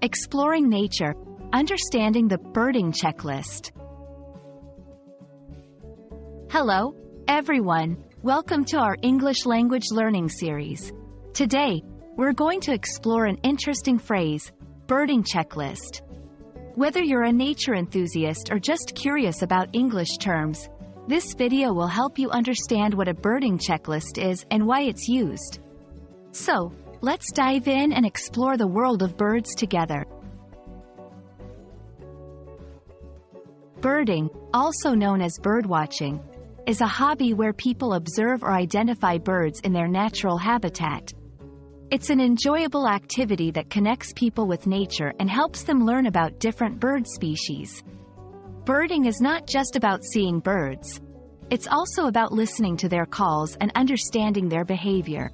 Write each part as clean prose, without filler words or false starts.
Exploring nature, understanding the birding checklist. Hello, everyone. Welcome to our English language learning series. Today, we're going to explore an interesting phrase, birding checklist. Whether you're a nature enthusiast or just curious about English terms, this video will help you understand what a birding checklist is and why it's used. So, let's dive in and explore the world of birds together. Birding, also known as birdwatching, is a hobby where people observe or identify birds in their natural habitat. It's an enjoyable activity that connects people with nature and helps them learn about different bird species. Birding is not just about seeing birds. It's also about listening to their calls and understanding their behavior.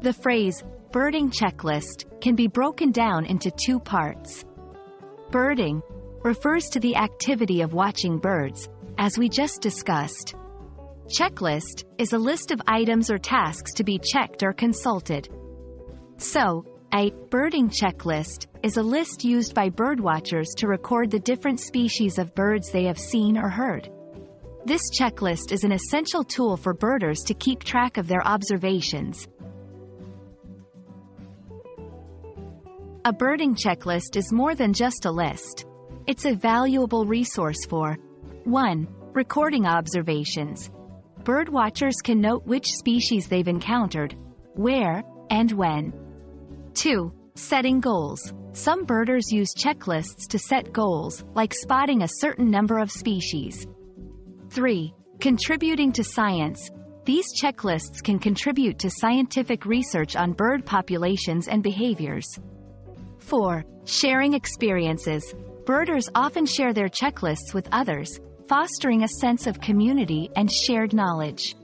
The phrase, birding checklist, can be broken down into two parts. Birding refers to the activity of watching birds, as we just discussed. Checklist is a list of items or tasks to be checked or consulted. So, a birding checklist is a list used by birdwatchers to record the different species of birds they have seen or heard. This checklist is an essential tool for birders to keep track of their observations. A birding checklist is more than just a list. It's a valuable resource for 1. Recording observations. Birdwatchers can note which species they've encountered, where, and when. 2. Setting goals. Some birders use checklists to set goals, like spotting a certain number of species. 3. Contributing to science. These checklists can contribute to scientific research on bird populations and behaviors. 4. Sharing experiences. Birders often share their checklists with others, fostering a sense of community and shared knowledge.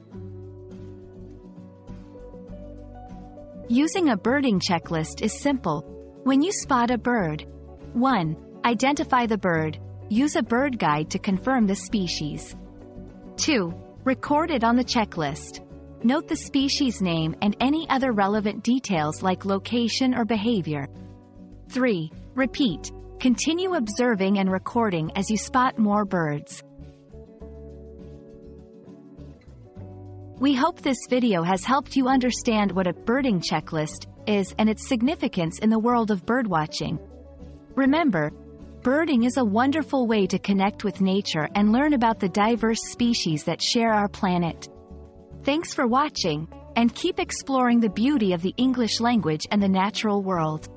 Using a birding checklist is simple. When you spot a bird, 1. Identify the bird. Use a bird guide to confirm the species. 2. Record it on the checklist. Note the species name and any other relevant details like location or behavior. 3. Repeat. Continue observing and recording as you spot more birds. We hope this video has helped you understand what a birding checklist is and its significance in the world of birdwatching. Remember, birding is a wonderful way to connect with nature and learn about the diverse species that share our planet. Thanks for watching, and keep exploring the beauty of the English language and the natural world.